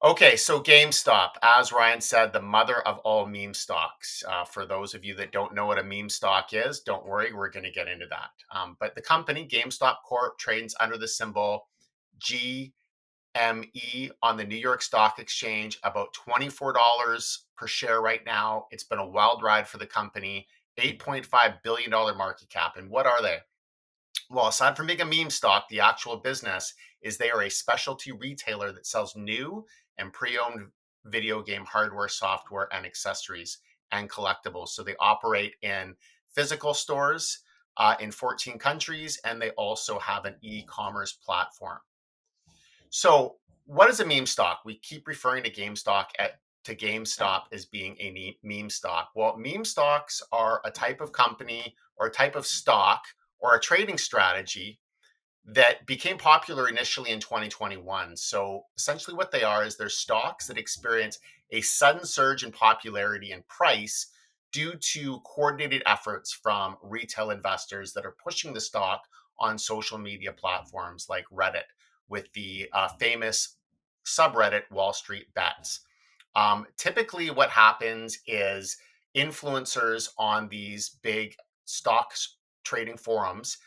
Okay, so GameStop, as Ryan said, the mother of all meme stocks. For those of you that don't know what a meme stock is, don't worry, we're going to get into that. But the company, GameStop Corp, trades under the symbol GME on the New York Stock Exchange, about $24 per share right now. It's been a wild ride for the company, $8.5 billion market cap. And what are they? Well, aside from being a meme stock, the actual business is they are a specialty retailer that sells new and pre-owned video game hardware, software, and accessories and collectibles. So they operate in physical stores in 14 countries, and they also have an e-commerce platform. So, what is a meme stock? We keep referring to to GameStop as being a meme stock. Well, meme stocks are a type of company or a type of stock or a trading strategy that became popular initially in 2021. So essentially what they are is they're stocks that experience a sudden surge in popularity and price due to coordinated efforts from retail investors that are pushing the stock on social media platforms like Reddit with the famous subreddit Wall Street Bets. Typically what happens is influencers on these big stocks trading forums,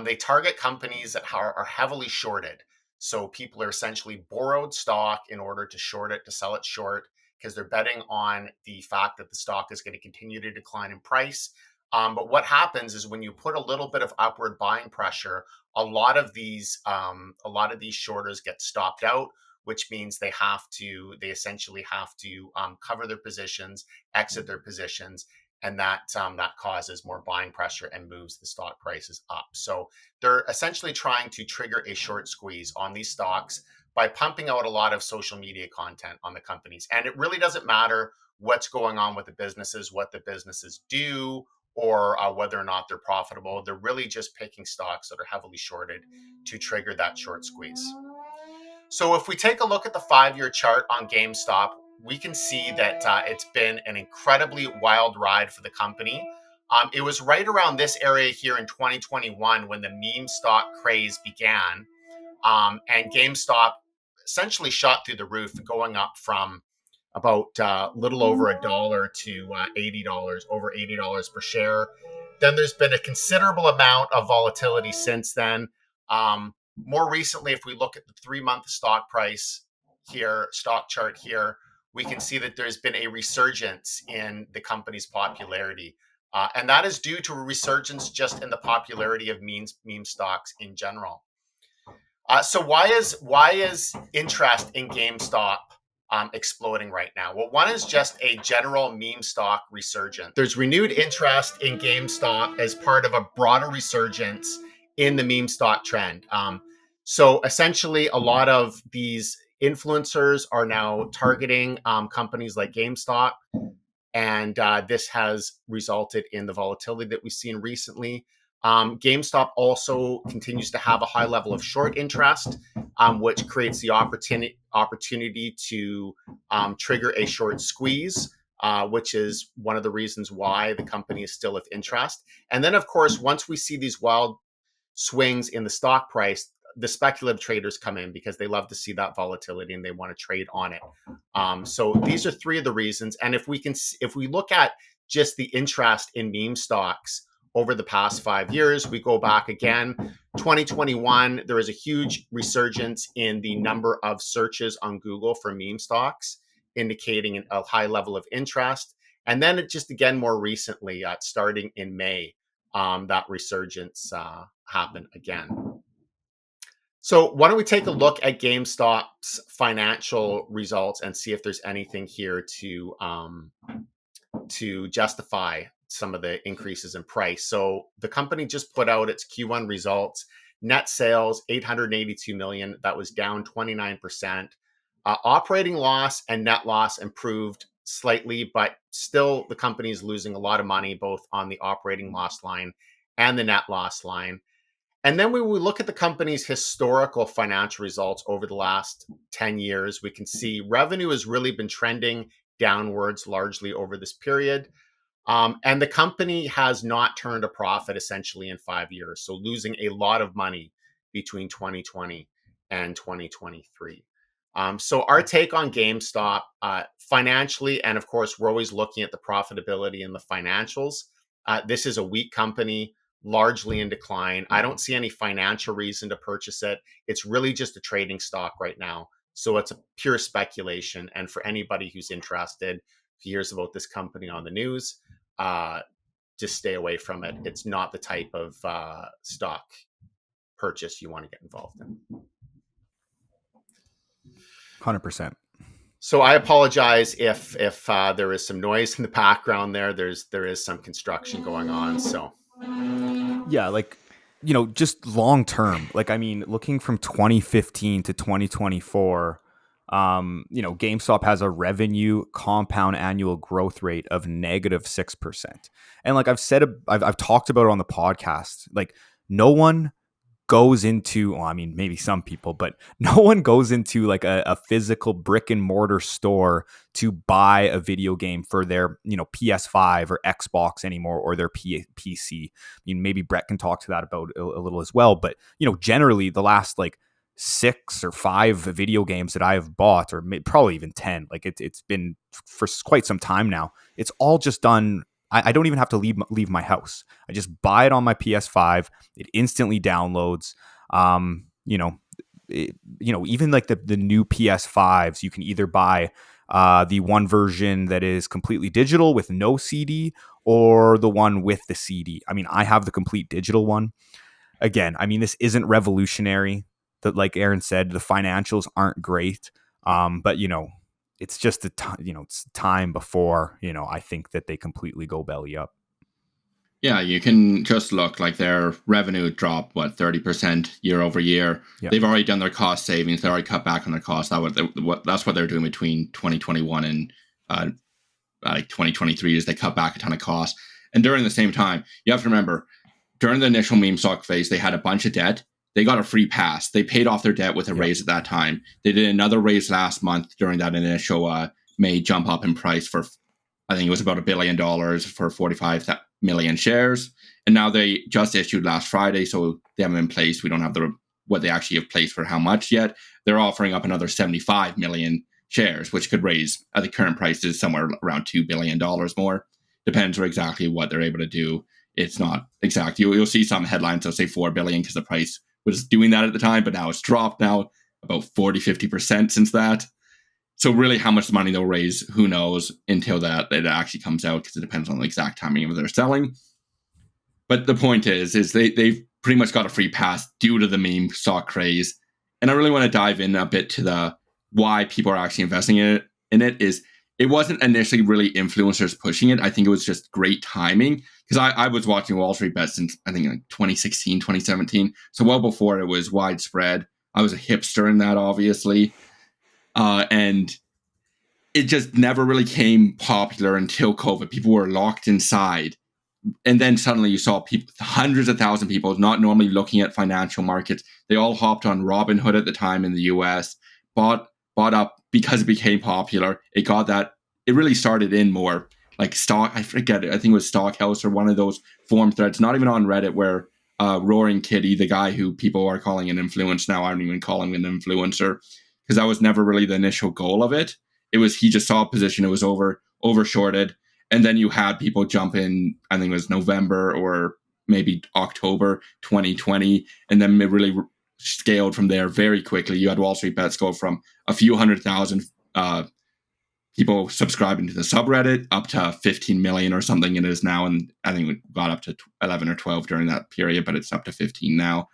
they target companies that are heavily shorted. So people are essentially borrowed stock in order to short it, to sell it short, because they're betting on the fact that the stock is going to continue to decline in price. But what happens is when you put a little bit of upward buying pressure, a lot of these shorters get stopped out, which means they essentially have to cover their positions, exit their positions, and that causes more buying pressure and moves the stock prices up. So they're essentially trying to trigger a short squeeze on these stocks by pumping out a lot of social media content on the companies. And it really doesn't matter what's going on with the businesses, what the businesses do, or whether or not they're profitable. They're really just picking stocks that are heavily shorted to trigger that short squeeze. So if we take a look at the 5-year chart on GameStop, we can see that it's been an incredibly wild ride for the company. It was right around this area here in 2021 when the meme stock craze began, and GameStop essentially shot through the roof, going up from about little over $1 to $80, over $80 per share. Then there's been a considerable amount of volatility since then. More recently, if we look at the 3-month stock price here, stock chart here, we can see that there's been a resurgence in the company's popularity. And that is due to a resurgence just in the popularity of meme stocks in general. So why is interest in GameStop exploding right now? Well, one is just a general meme stock resurgence. There's renewed interest in GameStop as part of a broader resurgence in the meme stock trend. So essentially, a lot of these influencers are now targeting companies like GameStop, and this has resulted in the volatility that we've seen recently. GameStop also continues to have a high level of short interest, which creates the opportunity to trigger a short squeeze, which is one of the reasons why the company is still of interest. And then, of course, once we see these wild swings in the stock price, the speculative traders come in because they love to see that volatility and they want to trade on it. So these are three of the reasons. And if we look at just the interest in meme stocks over the past 5 years, we go back again, 2021, there was a huge resurgence in the number of searches on Google for meme stocks, indicating a high level of interest. And then it just again more recently, starting in May, that resurgence happened again. So why don't we take a look at GameStop's financial results and see if there's anything here to justify some of the increases in price. So the company just put out its Q1 results. Net sales, $882 million. That was down 29%. Operating loss and net loss improved slightly, but still the company is losing a lot of money, both on the operating loss line and the net loss line. And then when we look at the company's historical financial results over the last 10 years, we can see revenue has really been trending downwards largely over this period. And the company has not turned a profit essentially in 5 years. So losing a lot of money between 2020 and 2023. So our take on GameStop, financially, and of course, we're always looking at the profitability and the financials. This is a weak company, largely in decline. I don't see any financial reason to purchase it. It's really just a trading stock right now. So it's a pure speculation. And for anybody who's interested, who hears about this company on the news, just stay away from it. It's not the type of stock purchase you want to get involved in. 100%. So I apologize if there is some noise in the background there. There is some construction going on. So yeah, like, just long term. Like, I mean, looking from 2015 to 2024, GameStop has a revenue compound annual growth rate of -6%. And like I've talked about it on the podcast, like no one goes into, well, I mean, maybe some people, but no one goes into like a physical brick and mortar store to buy a video game for their, PS5 or Xbox anymore, or their PC. I mean, maybe Brett can talk to that about a little as well. But, generally the last like 6 or 5 video games that I have bought, or probably even 10, like it's been for quite some time now. It's all just done. I don't even have to leave my house. I just buy it on my PS5. It instantly downloads. Even like the new PS5s, you can either buy the one version that is completely digital with no CD, or the one with the CD. I mean, I have the complete digital one. Again, I mean, this isn't revolutionary. That, like Aaron said, the financials aren't great. But it's just it's time before, I think that they completely go belly up. Yeah, you can just look, like their revenue dropped 30% year over year. Yeah. They've already done their cost savings. They already cut back on their costs. That's what they're doing between 2021 and like 2023, is they cut back a ton of costs. And during the same time, you have to remember, during the initial meme stock phase, they had a bunch of debt. They got a free pass. They paid off their debt with a raise at that time. They did another raise last month during that initial May jump up in price for, I think it was about $1 billion for 45 million shares. And now they just issued last Friday, so they haven't been placed. We don't have what they actually have placed for how much yet. They're offering up another 75 million shares, which could raise, at the current prices, somewhere around $2 billion more. Depends on exactly what they're able to do. It's not exact. You'll see some headlines that'll say 4 billion because the price was doing that at the time, but now it's dropped now about 40-50% since that. So really, how much money they'll raise, who knows, until that it actually comes out, because it depends on the exact timing of their selling. But the point is they've pretty much got a free pass due to the meme stock craze. And I really want to dive in a bit to the why people are actually investing in it. It wasn't initially really influencers pushing it. I think it was just great timing, because I was watching Wall Street Bets since, I think, like 2016, 2017. So well before it was widespread. I was a hipster in that, obviously. And it just never really came popular until COVID. People were locked inside. And then suddenly you saw people, hundreds of thousands of people, not normally looking at financial markets. They all hopped on Robinhood at the time in the US, bought up because it became popular. It really started in more like stock. I forget it. I think it was Stockhouse or one of those forum threads, not even on Reddit, where Roaring Kitty, the guy who people are calling an influencer now, I don't even call him an influencer, because that was never really the initial goal of it. It was, he just saw a position, it was over shorted. And then you had people jump in, I think it was November or maybe October 2020. And then it really scaled from there very quickly. You had Wall Street Bets go from a few 100,000 people subscribing to the subreddit up to 15 million or something it is now. And I think it got up to 11 or 12 during that period, but it's up to 15 now.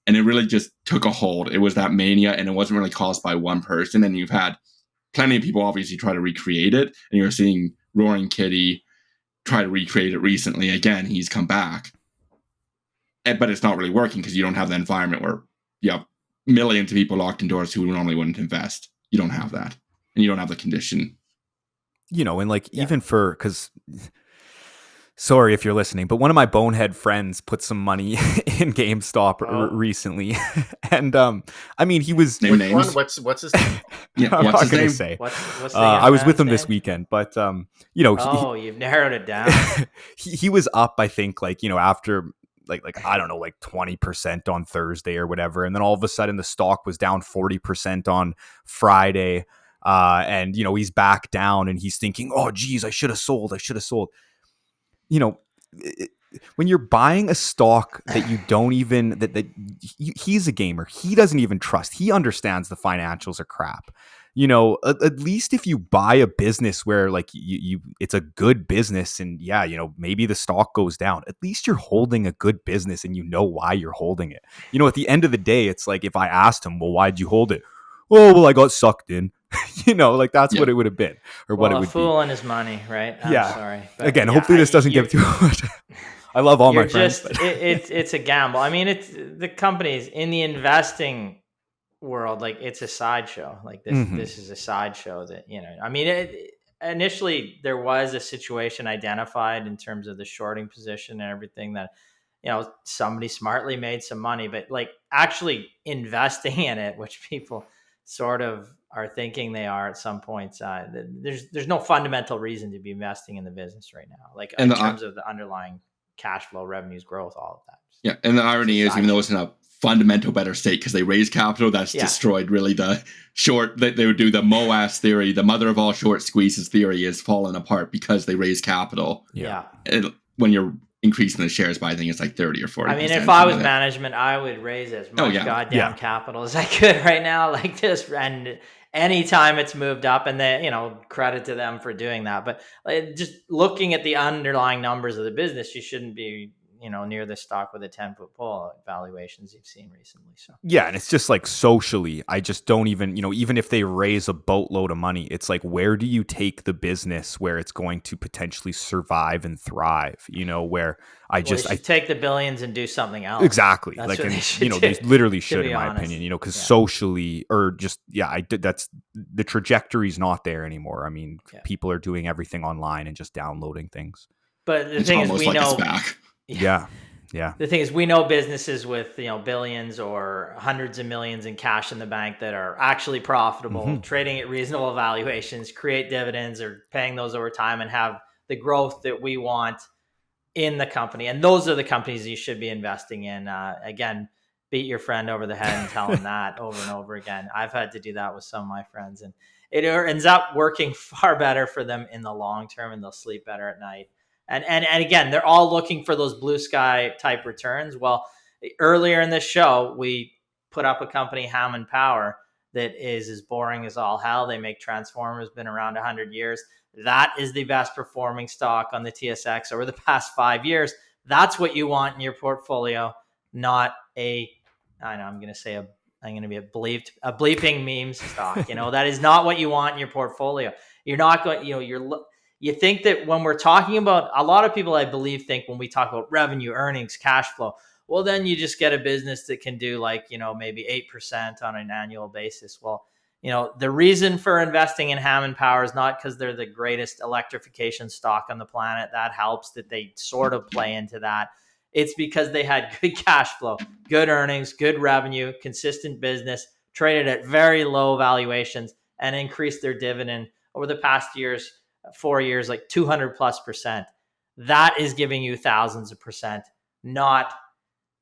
And it really just took a hold. It was that mania, and it wasn't really caused by one person. And you've had plenty of people obviously try to recreate it. And you're seeing Roaring Kitty try to recreate it recently. Again, he's come back. But it's not really working, because you don't have the environment where you have millions of people locked indoors who normally wouldn't invest. You don't have that. And you don't have the condition. And like, even because... Sorry if you're listening, but one of my bonehead friends put some money in GameStop recently, and I mean, he was name names. What's his name? Yeah, I'm not going to say. What's I was with him this weekend, but you've narrowed it down. he was up, I think, like after I don't know, like 20% on Thursday or whatever, and then all of a sudden the stock was down 40% on Friday, and he's back down, and he's thinking, oh geez, I should have sold. You know, when you're buying a stock that you don't even he's a gamer, he doesn't even trust. He understands the financials are crap. At least if you buy a business where like you it's a good business, and maybe the stock goes down, at least you're holding a good business and you know why you're holding it. At the end of the day, it's like if I asked him, well, why'd you hold it? Oh, well, I got sucked in. Like that's what it would have been, or what it would be. A fool and his money, right? I'm sorry. But again, hopefully this doesn't give too much. I love all my friends. It's a gamble. I mean, it's the companies in the investing world, like it's a sideshow. Like this is a sideshow that, I mean, initially there was a situation identified in terms of the shorting position and everything that, somebody smartly made some money, but like actually investing in it, which people sort of are thinking they are at some points. There's no fundamental reason to be investing in the business right now, like in terms of the underlying cash flow, revenues, growth, all of that. Yeah, and the irony is, even though it's in a fundamental better state because they raised capital, that's destroyed really the short. They would do the MOAS theory, the mother of all short squeezes theory, is falling apart because they raised capital. Yeah, when you're increasing the shares by, I think it's like 30 or 40. I mean, if I was management, I would raise as much goddamn capital as I could right now, like this. And anytime it's moved up, and then, credit to them for doing that. But just looking at the underlying numbers of the business, you shouldn't be, near the stock with a 10-foot pole valuations you've seen recently. So yeah, and it's just like socially, I just don't even, even if they raise a boatload of money, it's like, where do you take the business where it's going to potentially survive and thrive? Where I take the billions and do something else. Exactly. That's like, what they literally should, in my honest. opinion, because socially, or just, that's the trajectory's not there anymore. I mean, people are doing everything online and just downloading things. But the thing is, we know. Yeah. The thing is, we know businesses with, billions or hundreds of millions in cash in the bank that are actually profitable, trading at reasonable valuations, create dividends or paying those over time, and have the growth that we want in the company. And those are the companies you should be investing in. Again, beat your friend over the head and tell him that over and over again. I've had to do that with some of my friends, and it ends up working far better for them in the long term, and they'll sleep better at night. And again, they're all looking for those blue sky type returns. Well, earlier in this show, we put up a company, Hammond Power, that is as boring as all hell. They make transformers, been around 100 years. That is the best performing stock on the TSX over the past 5 years. That's what you want in your portfolio, not I'm going to be a bleeping meme stock. That is not what you want in your portfolio. You're not going, you think that when we're talking about, a lot of people, I believe, think when we talk about revenue, earnings, cash flow, well, then you just get a business that can do like, maybe 8% on an annual basis. Well, the reason for investing in Hammond Power is not because they're the greatest electrification stock on the planet. That helps that they sort of play into that. It's because they had good cash flow, good earnings, good revenue, consistent business, traded at very low valuations, and increased their dividend over the past 4 years, like 200+%. That is giving you thousands of percent, not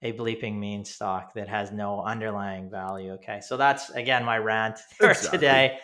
a bleeping meme stock that has no underlying value. Okay. So that's, again, my rant for today.